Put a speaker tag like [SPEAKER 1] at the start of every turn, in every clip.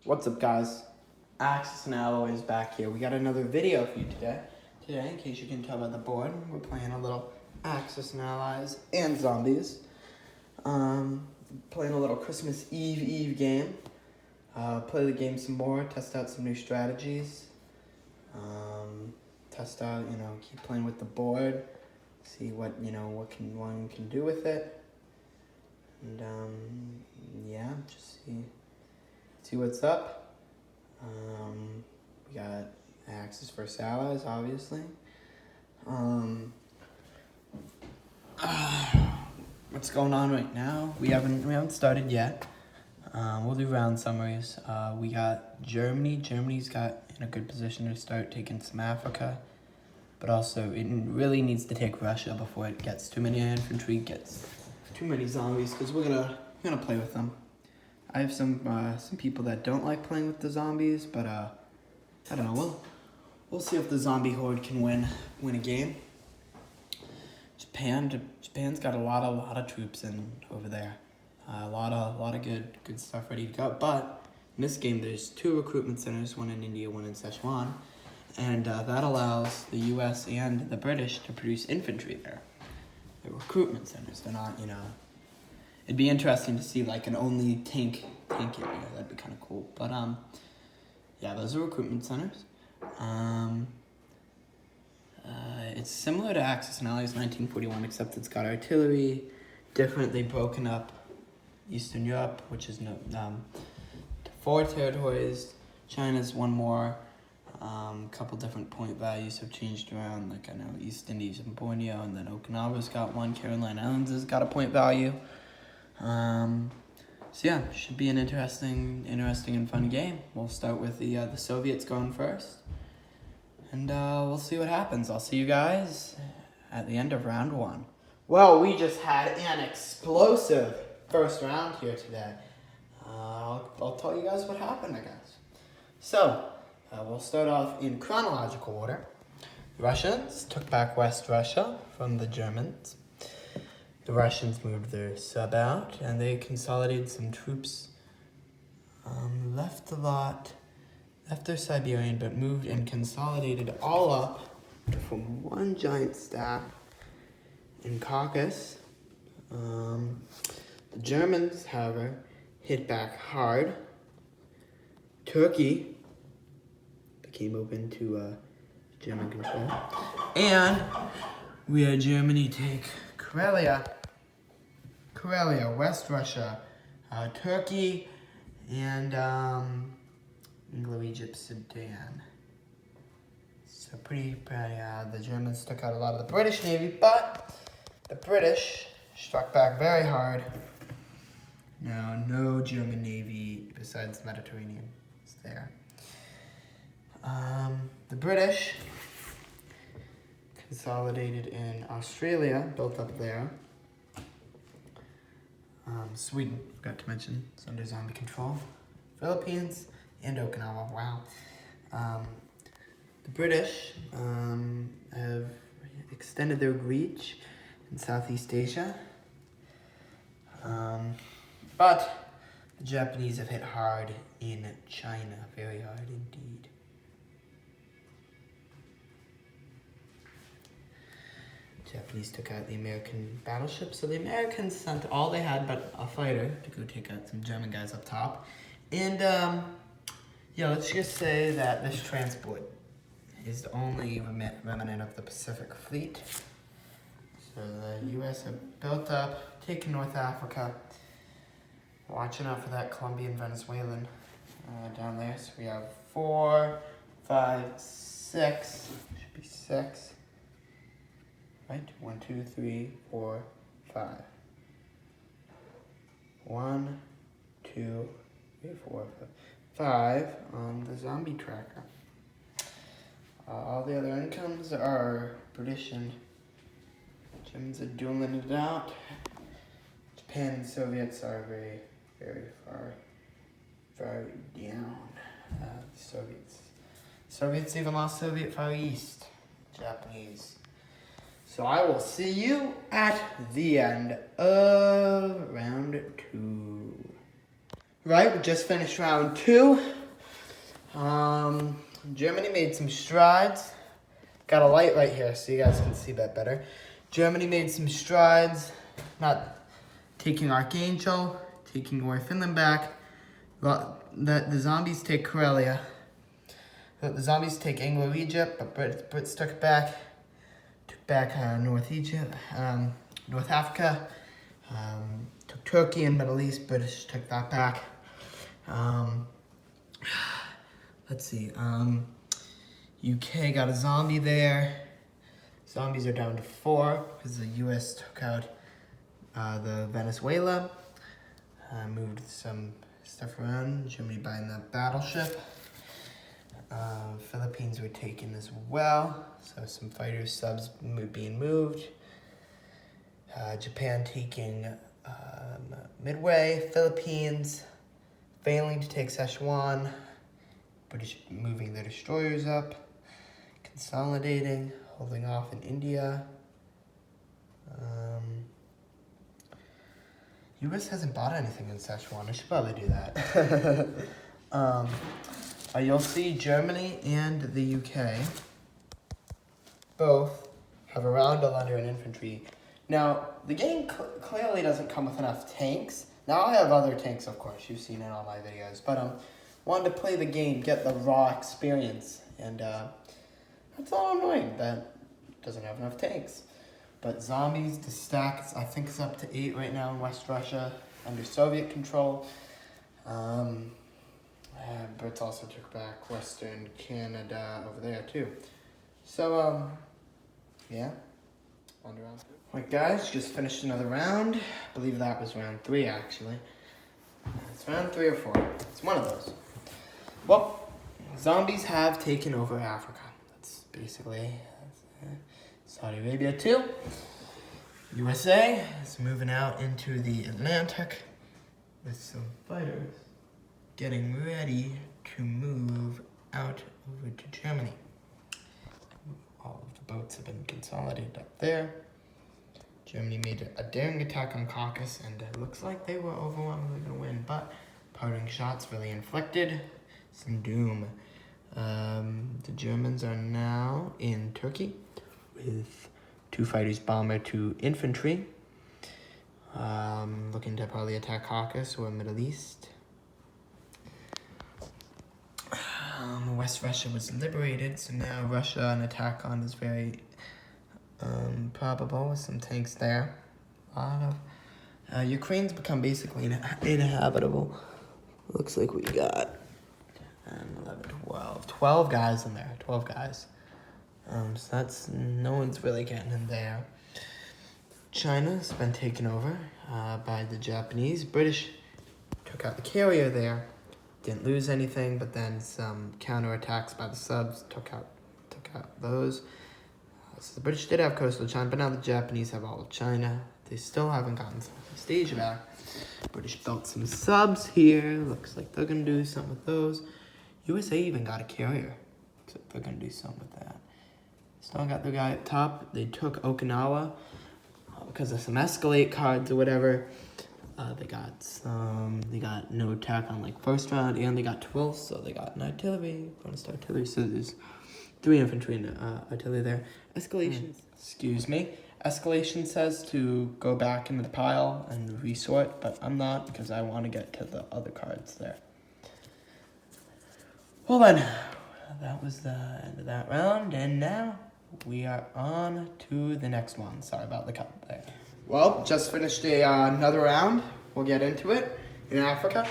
[SPEAKER 1] What's up, guys? Axis and Alloy is back here. We got another video for you today. Today, in case you can tell by the board, we're playing a little Axis and Allies and Zombies. Playing a little Christmas Eve game. Play the game some more, test out some new strategies. Test out, keep playing with the board. See what one can do with it. And, yeah, just see what's up. We got Axis vs. Allies, obviously. What's going on right now? We haven't started yet. We'll do round summaries. We got Germany. Germany's got in a good position to start taking some Africa, but also it really needs to take Russia before it gets too many infantry, gets too many zombies, because we're gonna play with them. I have some people that don't like playing with the zombies, but I don't know. We'll see if the zombie horde can win a game. Japan's got a lot of troops in over there. A lot of good stuff ready to go. But in this game, there's 2 recruitment centers, one in India, one in Sichuan, and that allows the U.S. and the British to produce infantry there. The recruitment centers. They're not, It'd be interesting to see like an only tank area. That'd be kind of cool. But yeah, those are recruitment centers. It's similar to Axis and Allies 1941, except it's got artillery. Different. They've broken up Eastern Europe, which is 4 territories. China's 1 more. Couple different point values have changed around. Like I know East Indies and Borneo, and then Okinawa's got 1. Caroline Islands has got a point value. So yeah, should be an interesting and fun game. We'll start with the Soviets going first, and we'll see what happens. I'll see you guys at the end of round 1. Well, we just had an explosive first round here today. I'll tell you guys what happened, I guess. So, we'll start off in chronological order. The Russians took back West Russia from the Germans. The Russians moved their sub out, and they consolidated some troops. Left their Siberian, but moved and consolidated all up to form one giant staff in Caucasus. The Germans, however, hit back hard. Turkey became open to German control. And we had Germany take Karelia, West Russia, Turkey, and Anglo-Egypt, Sudan. So pretty the Germans took out a lot of the British Navy, but the British struck back very hard. Now, no German Navy besides the Mediterranean is there. The British consolidated in Australia, built up there. Sweden, forgot to mention, is under zombie control. Philippines and Okinawa, wow. The British have extended their reach in Southeast Asia. But the Japanese have hit hard in China, very hard indeed. Japanese took out the American battleship, so the Americans sent all they had but a fighter to go take out some German guys up top. And, yeah, let's just say that this transport is the only remnant of the Pacific Fleet. So the U.S. have built up, taken North Africa, watching out for that Colombian, Venezuelan down there. So we have 4, 5, 6, should be 6. Right? 1, 2, 3, 4, 5. 1, 2, 3, 4, 5 on the zombie tracker. All the other incomes are British and Germans are dueling it out. Japan and Soviets are very, very far down. Soviets even lost Soviet Far East. Japanese. So I will see you at the end of round 2. Right, we just finished round 2. Germany made some strides. Got a light right here so you guys can see that better. Germany made some strides, not taking Archangel, taking away Finland back. The zombies take Karelia. The zombies take Anglo-Egypt, but Brits took it back. Took back North Egypt, North Africa. Took Turkey and Middle East. British took that back. Let's see. UK got a zombie there. Zombies are down to 4 because the US took out the Venezuela. Moved some stuff around. Germany buying that battleship. Philippines were taken as well. So some fighter subs being moved. Japan taking Midway. Philippines failing to take Szechuan. British moving their destroyers up. Consolidating. Holding off in India. US hasn't bought anything in Szechuan. I should probably do that. You'll see Germany and the UK both have a round of under in infantry. Now, the game clearly doesn't come with enough tanks. Now, I have other tanks, of course. You've seen it in all my videos. But wanted to play the game, get the raw experience. And that's all annoying that it doesn't have enough tanks. But zombies, the stack, I think it's up to 8 right now in West Russia under Soviet control. Brits also took back Western Canada over there too. So, yeah. On to round 2. Alright guys, just finished another round. I believe that was round 3 actually. It's round 3 or 4. It's one of those. Well, zombies have taken over Africa. That's basically Saudi Arabia too. USA is moving out into the Atlantic with some fighters getting ready to move out over to Germany. All of the boats have been consolidated up there. Germany made a daring attack on Caucasus, and it looks like they were overwhelmingly going to win, but parting shots really inflicted some doom. The Germans are now in Turkey with 2 fighters, bomber, 2 infantry. Looking to probably attack Caucasus or Middle East. West Russia was liberated, so now Russia an attack on is very probable with some tanks there. A lot of Ukraine's become basically inhabitable. Looks like we got 11, 12 guys in there. 12 guys. So that's, no one's really getting in there. China's been taken over by the Japanese. British took out the carrier there. Didn't lose anything, but then some counterattacks by the subs took out those. So the British did have coastal China, but now the Japanese have all of China. They still haven't gotten Southeast Asia back. British built some subs here. Looks like they're gonna do something with those. USA even got a carrier. So they're gonna do something with that. Still got the guy up top. They took Okinawa because of some escalate cards or whatever. They got no attack on like first round, and they got 12, so they got an artillery, bonus artillery. So there's 3 infantry and artillery there. Escalation, excuse me. Escalation says to go back into the pile and resort, but I'm not because I want to get to the other cards there. Well then, that was the end of that round, and now we are on to the next one. Sorry about the cut there. Well, just finished another round. We'll get into it. In Africa,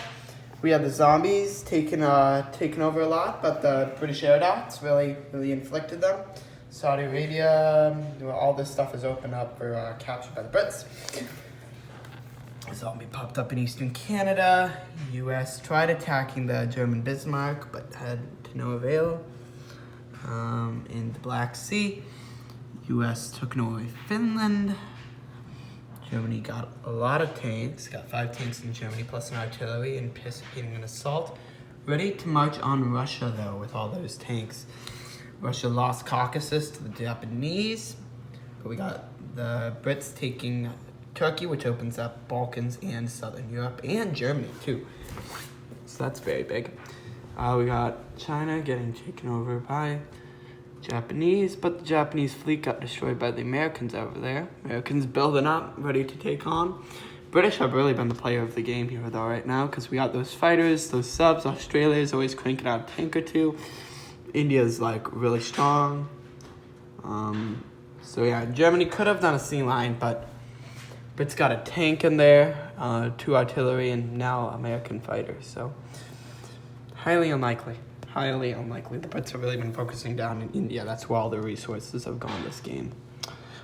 [SPEAKER 1] we had the zombies taking over a lot, but the British air dots really inflicted them. Saudi Arabia, all this stuff is open up for capture by the Brits. A zombie popped up in eastern Canada. U.S. tried attacking the German Bismarck, but had to no avail. In the Black Sea, U.S. took Norway, Finland. Germany got a lot of tanks, got 5 tanks in Germany, plus an artillery, anticipating an assault. Ready to march on Russia, though, with all those tanks. Russia lost Caucasus to the Japanese, but we got the Brits taking Turkey, which opens up Balkans and Southern Europe, and Germany, too. So that's very big. We got China getting taken over by Japanese, but the Japanese fleet got destroyed by the Americans over there. Americans building up, ready to take on. British have really been the player of the game here, though, right now, because we got those fighters, those subs. Australia's always cranking out a tank or two. India's, like, really strong. So, yeah, Germany could have done a sea line, but Brits got a tank in there, 2 artillery, and now American fighters, so highly unlikely. Highly unlikely. The Brits have really been focusing down in India. That's where all their resources have gone this game.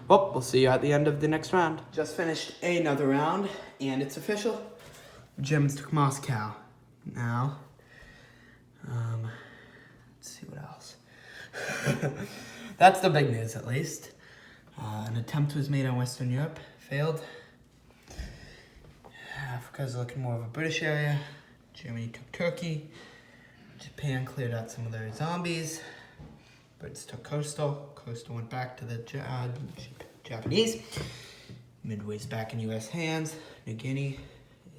[SPEAKER 1] Well, we'll see you at the end of the next round. Just finished another round, and it's official. Germans took Moscow. Now, let's see what else. That's the big news, at least. An attempt was made on Western Europe. Failed. Africa's looking more of a British area. Germany took Turkey. Japan cleared out some of their zombies. Brits took coastal. Coastal went back to the Japanese. Midway's back in U.S. hands. New Guinea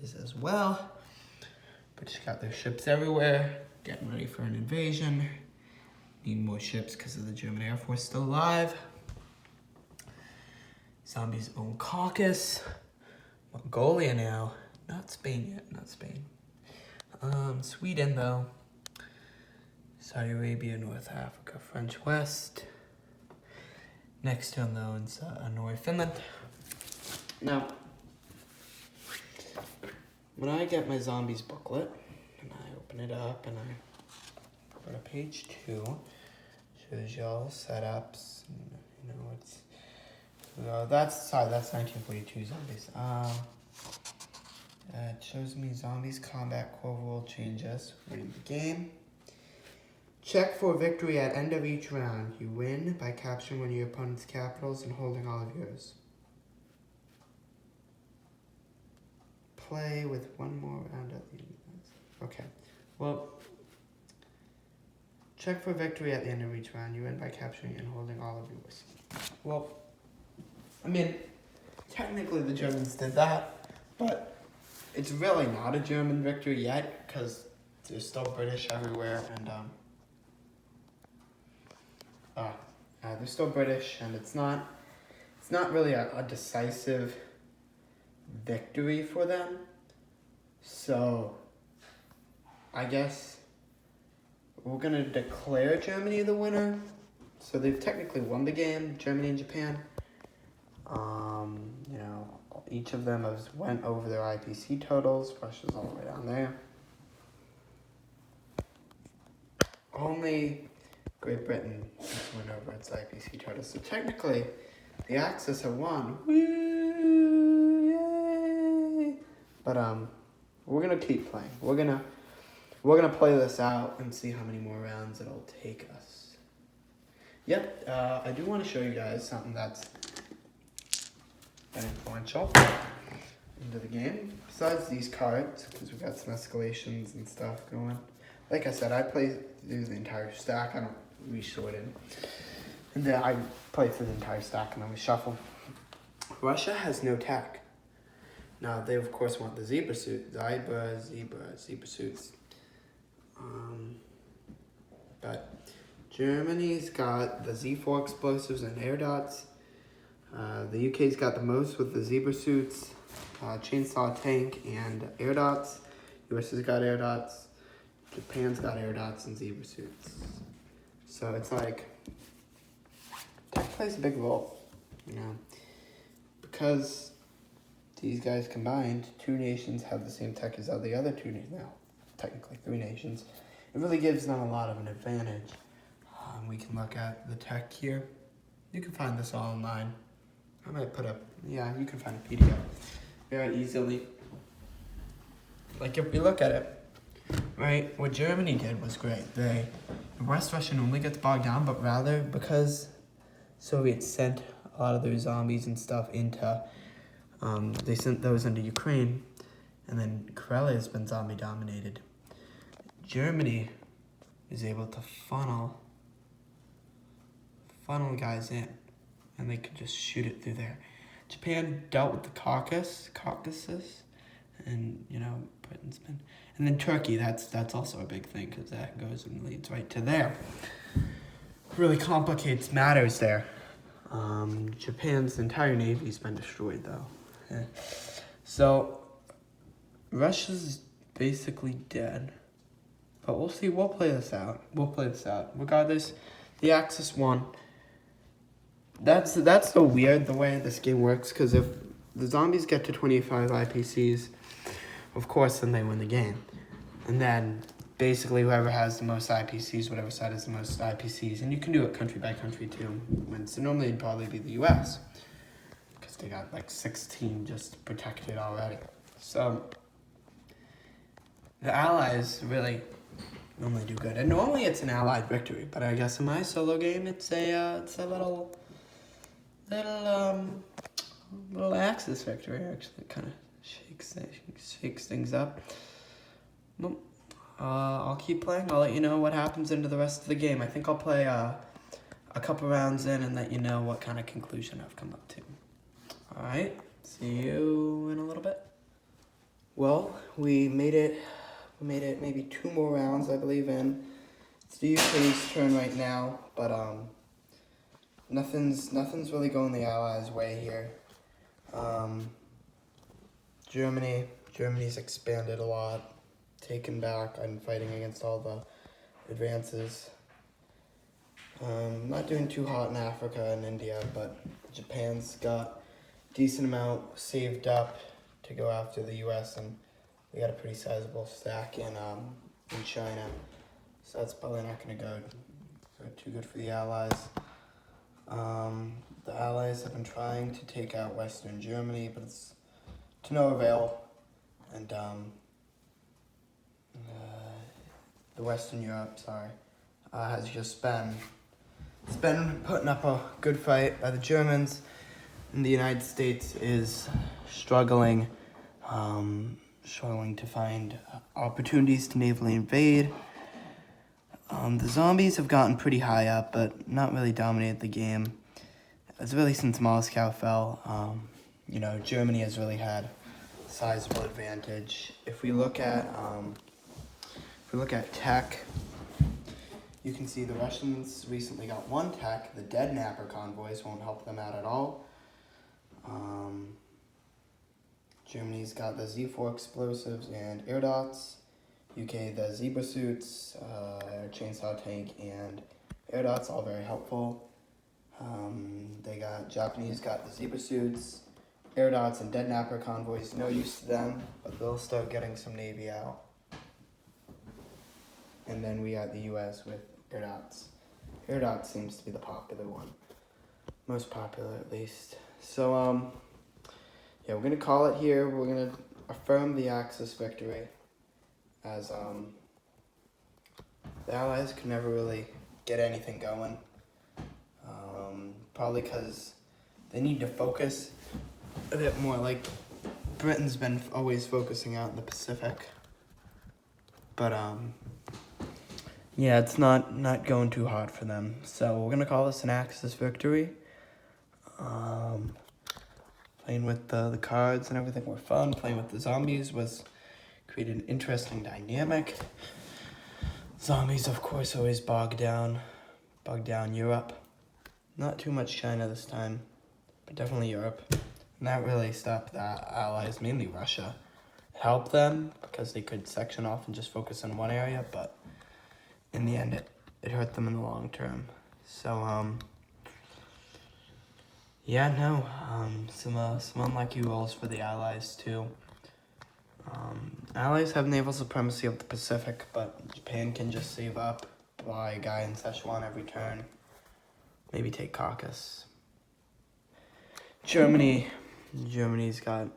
[SPEAKER 1] is as well. British got their ships everywhere. Getting ready for an invasion. Need more ships because of the German Air Force still alive. Zombies own Caucasus. Mongolia now. Not Spain yet, not Spain. Sweden, though. Saudi Arabia, North Africa, French West. Next to them, though, is Norway, Finland. Now, when I get my zombies booklet, and I open it up, and I go to page 2, shows you all setups, and, it's... that's 1942 zombies. It shows me zombies combat core rule changes. Reading the game. Check for victory at end of each round. You win by capturing one of your opponent's capitals and holding all of yours. Play with one more round at the end. Okay. Well, check for victory at the end of each round. You win by capturing and holding all of yours. Well, I mean, technically the Germans did that, but it's really not a German victory yet because there's still British everywhere, and they're still British, and it's not really a decisive victory for them. So I guess we're gonna declare Germany the winner. So they've technically won the game, Germany and Japan. Each of them has went over their IPC totals. Russia's all the way down there. Only Great Britain has went over its IPC totals. So technically, the Axis have won. Woo! Yay! But we're gonna keep playing. We're gonna play this out and see how many more rounds it'll take us. Yep. I do want to show you guys something that's influential into the game. Besides these cards, because we've got some escalations and stuff going. Like I said, I play through the entire stack. I don't resort in. And then I play through the entire stack and then we shuffle. Russia has no tech. Now, they of course want the zebra suit. Zebra suits. But Germany's got the Z4 explosives and air dots. The UK's got the most with the zebra suits, chainsaw tank, and air dots. US has got air dots. Japan's got air dots and zebra suits. So it's like, tech plays a big role, because these guys combined, 2 nations have the same tech as the other 2 nations, now technically 3 nations. It really gives them a lot of an advantage. We can look at the tech here. You can find this all online. I might put up, you can find a PDF very easily. Like if we look at it, right, what Germany did was great. The West Russian only gets bogged down, but rather because Soviets sent a lot of their zombies and stuff into, they sent those into Ukraine, and then Karelia has been zombie dominated. Germany is able to funnel guys in, and they could just shoot it through there. Japan dealt with the Caucasus And, Britain's been... And then Turkey, that's also a big thing, because that goes and leads right to there. Really complicates matters there. Japan's entire navy's been destroyed, though. Yeah. So, Russia's basically dead. But we'll see. We'll play this out. Regardless, the Axis won. That's so weird, the way this game works, because if the zombies get to 25 IPCs, of course, then they win the game. And then, basically, whoever has the most IPCs, whatever side has the most IPCs, and you can do it country by country, too. So normally it'd probably be the US, because they got, 16 just protected already. So, the Allies really normally do good. And normally it's an Allied victory, but I guess in my solo game, it's a little Axis victory, actually. It kind of shakes things up. Well, I'll keep playing. I'll let you know what happens into the rest of the game. I think I'll play a couple rounds in and let you know what kind of conclusion I've come up to. Alright, see you in a little bit. Well, we made it maybe 2 more rounds, I believe, in. It's the UK's turn right now, but nothing's really going the Allies' way here. Germany's expanded a lot, taken back and fighting against all the advances. Not doing too hot in Africa and India, but Japan's got a decent amount saved up to go after the US, and we got a pretty sizable stack in China, so that's probably not going to go too good for the Allies. The Allies have been trying to take out Western Germany, but it's to no avail. And the Western Europe, has just been putting up a good fight by the Germans, and the United States is struggling to find opportunities to navally invade. The zombies have gotten pretty high up, but not really dominated the game. It's really since Moscow fell. Germany has really had a sizable advantage. If we look at tech, you can see the Russians recently got 1 tech. The Dead Napper convoys won't help them out at all. Germany's got the Z4 explosives and air dots. UK, the zebra suits, chainsaw tank, and air dots, all very helpful. Japanese got the zebra suits, air dots, and dead napper convoys. No use to them, but they'll start getting some navy out. And then we got the US with air dots. Air dots seems to be the popular one, most popular at least. So we're gonna call it here. We're gonna affirm the Axis victory, as the Allies could never really get anything going. Probably because they need to focus a bit more. Like, Britain's been always focusing out in the Pacific. But, it's not going too hot for them. So we're going to call this an Axis victory. Playing with the cards and everything were fun. Playing with the zombies created an interesting dynamic. Zombies, of course, always bog down Europe. Not too much China this time, but definitely Europe. And that really stopped the Allies, mainly Russia. It helped them because they could section off and just focus on one area, but in the end, it hurt them in the long term. So, some unlucky rolls for the Allies, too. Allies have naval supremacy of the Pacific, but Japan can just save up, buy a guy in Szechuan every turn, maybe take Caucasus. Germany's can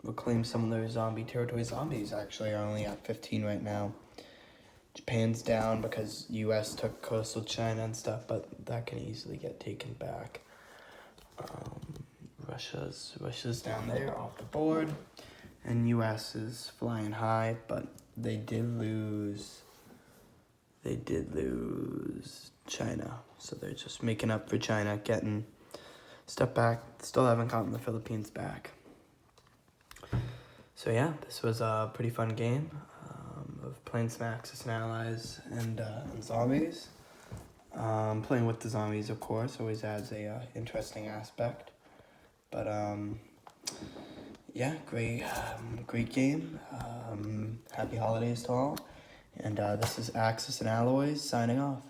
[SPEAKER 1] reclaim some of their zombie territory. Zombies actually are only at 15 right now. Japan's down because US took coastal China and stuff, but that can easily get taken back. Russia's down there off the board, and US is flying high, but they did lose China, so they're just making up for China, getting stuff back. Still haven't gotten the Philippines back. So yeah, this was a pretty fun game of playing some Axis and Allies and zombies. Playing with the zombies, of course, always adds a interesting aspect. But yeah, great game. Happy holidays to all. And this is Axis and Alloys signing off.